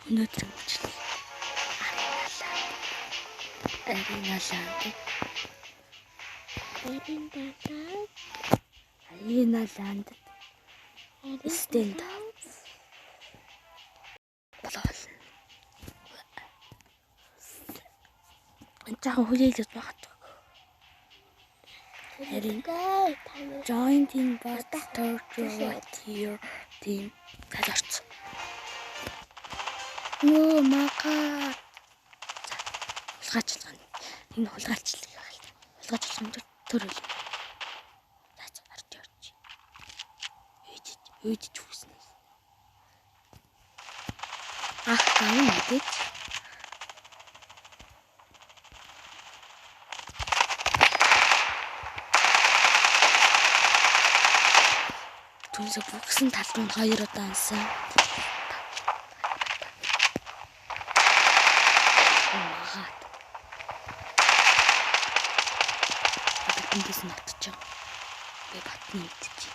Өнөөдөр мөчлөө. Арина ланд. Stand up. Болол. Жаахан хүлээлж багт. Join team but start right here team таларч. Нөө мака. Хулгайчлах. Энэ хулгайлчлал гэх юм. Хулгайчлах төрөл. За харж. Үйдэж хүснэ. Ах гам мэдээ. Түнсээ бүгсэн талбанд 2 удаа ансан. Эндээс нотчих. Би батны идчих.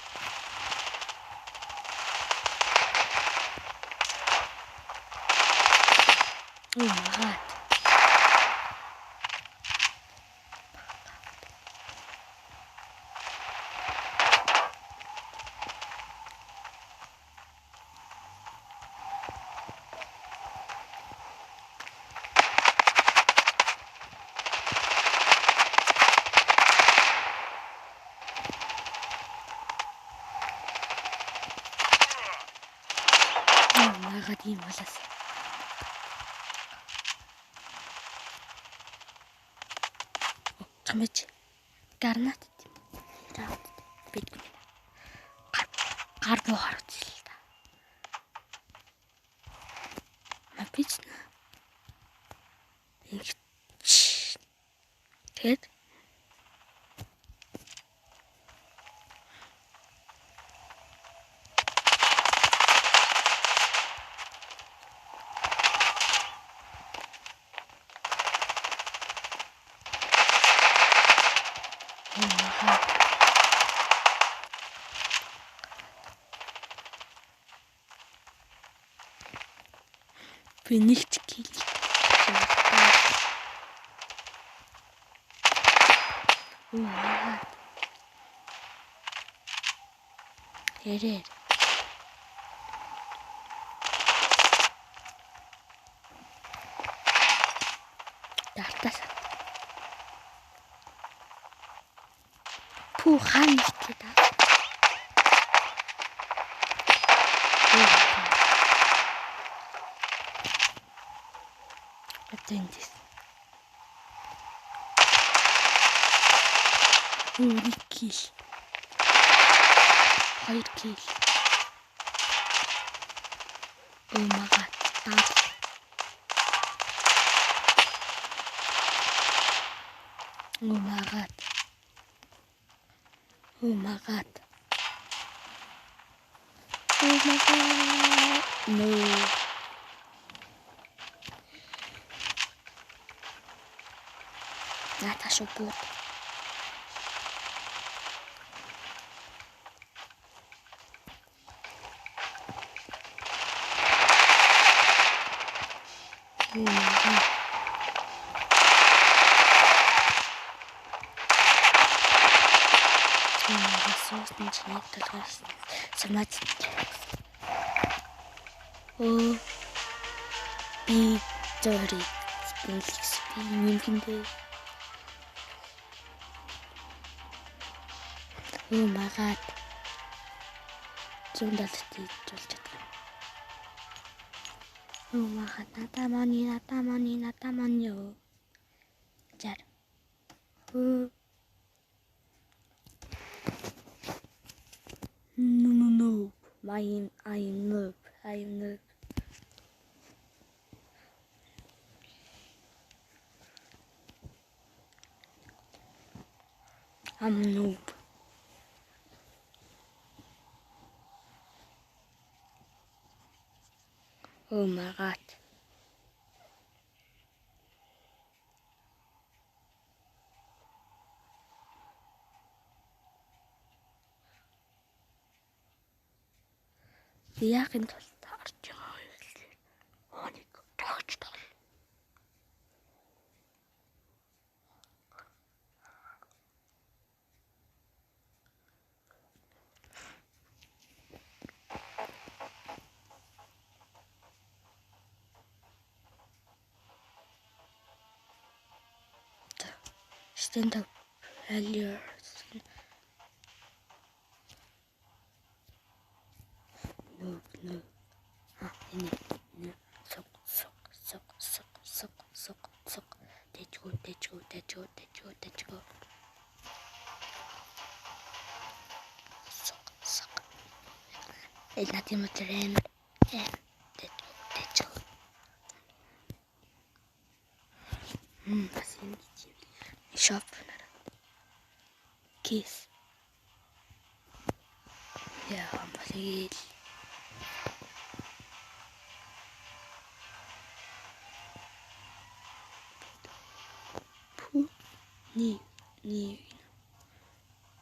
Oh my god. Магаад ийм болоос. Чамж гарнат тийм. Жаад бидгүй. Гар буу харуул л та. Мапич. Тэгэд би нэгт кил. Эрээ. Дартас. Пүү хаан ихтэй да. Эндээс. Кил. 2 кил. Oh my god. Oh my god. Oh my god. Oh my god. No. Наташа бут. Соосны чинийг талгаас самаач. Оо. Би зөри спинликс би нэмгэндээ. Oh my god. Зундалт хийж чадсан. Oh my god. Натамани ёо. Жар. No. I am noob. I'm noob. Oh my god. Яахын тулд харж байгаа юм. stand up failures. No. Энэ. Сук. Дэжгүү. Сук. Надын моторын дэжгүү. Бас энэ шоп нараа. Кис. Яа, бас ил. Ни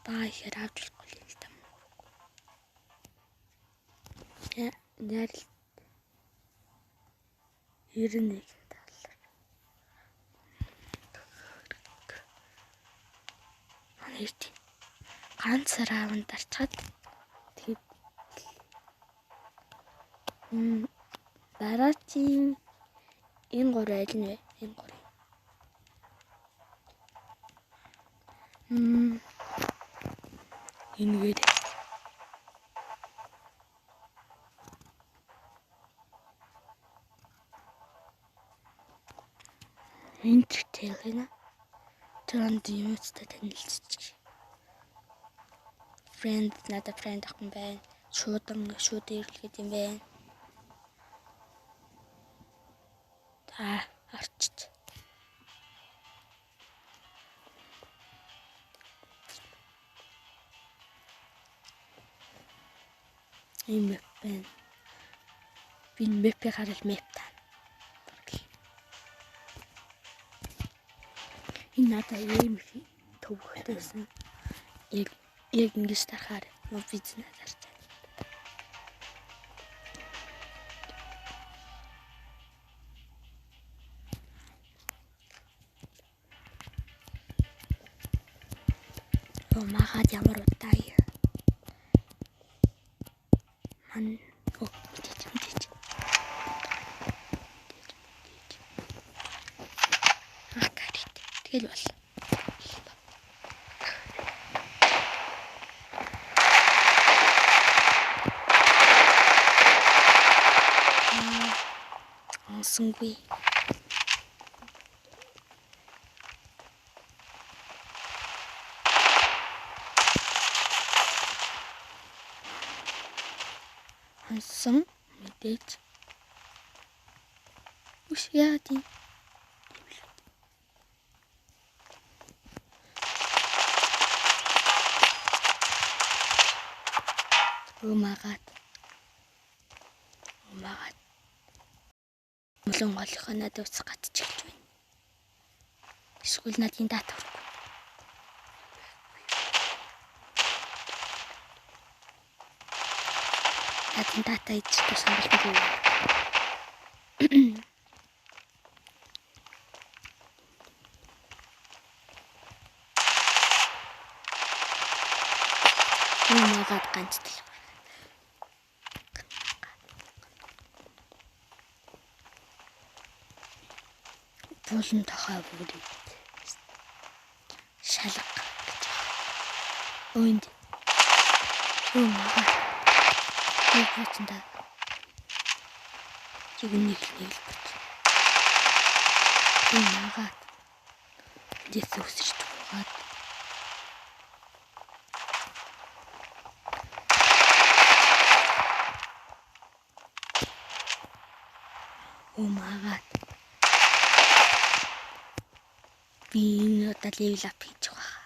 баа ихэр авч болохгүй л та мөн. Нарил 91 доллар. Манайд ганц саравн дарчаад тэгээд дараачийн энэ 3 аль нь вэ? Энэ 3. Ингээд энтертэйнэ транд юмцтай танилцчих. Надад фрэнд ахгүй байна. Шууд ирлгээд юм байна. Арчт. Ийм байна. Би мэпэ харал мэп таа. Энэ надад ийм төвхтэйсэн. Яг ингэж тарахаар бизнес харж байна. Магаад ямар удаан юм. Мэдээж. Тэгэл бол. Сонсонгүй. Hansan мэдээж. Үш яадин. Умагаад. Мулан голынхоо надад уцах гатчихж байна. Эсвэл надын дата хүрхгүй. Надын дата идчихсэн сонголтгүй. Умагаад ганцтай. Булан тохой бүрийг шалга гэж. Өнд. Умагаад. Тэгвэл чигнэл бич. Умагаад. Дэс өсөж тугаад. Умагаад. Би одоо левел ап хийж байгаа.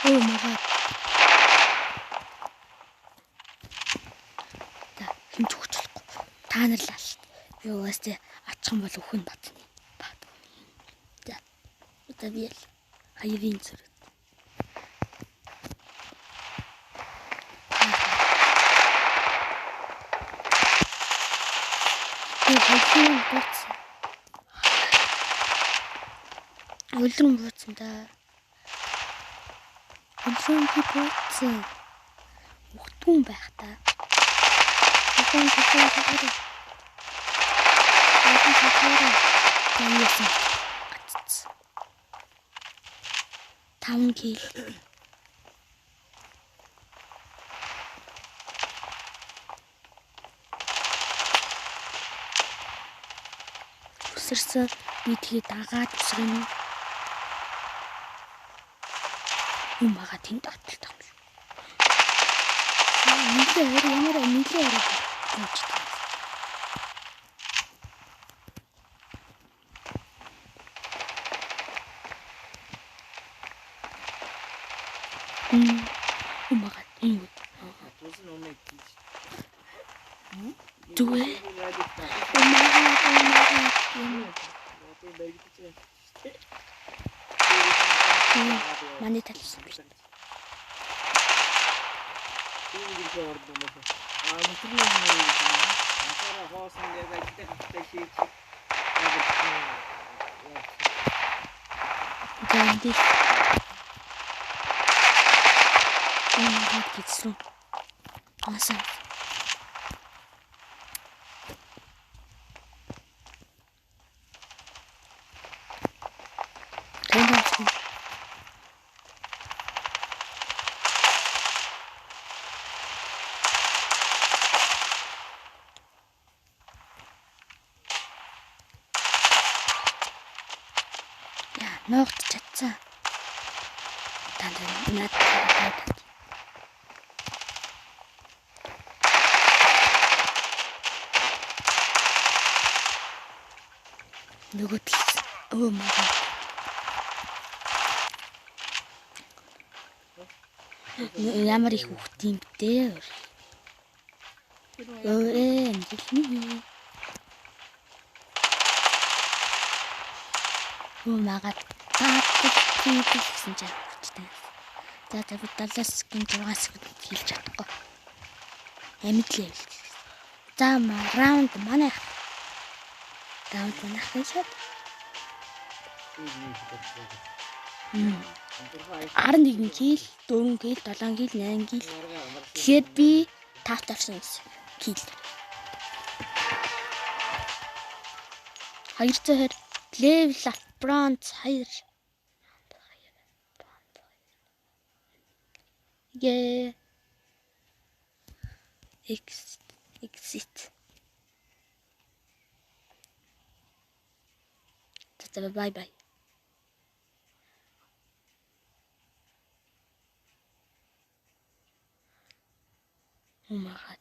Oh my god. Хинч хүчлэхгүй. Та нар л алт. Би угаасаа ачих бол өхөн батны. За. Одоо би л хоёрын зэрэг. Өлдрөн бууцсан да. Өлдрөн бууцсан. Түн байх та. Тэгвэл яасан гацц. 5 кил. Үсэрсэн би тэгээ дагаад үсгэн. Умага тэнд оттолтой юм шүү. Нилээ ямар нилээ ороо. Умага энэ. Тусын өмнө гэж. Зүгээр. Манай талсан биш. Гэнди. Хад гисрүү. Асан. Тэндээс ногт чадсан. Тандаа надад нөгөө тал мага. Ямар их хөвгт юм бэ? Амжилтны. Магад гэсэн чинь хүчтэй. За би 7 секунд 6 секунд хийлж чадахгүй. Амьдлээ. За раунд манай. Раунд манайх гэж. 11 кил, 4 кил, 7 кил, 8 кил. Тэгэхээр би 5 тарсан кил. 220 level up bronze 2. Yeah. Exit. Bye bye. Oh my god.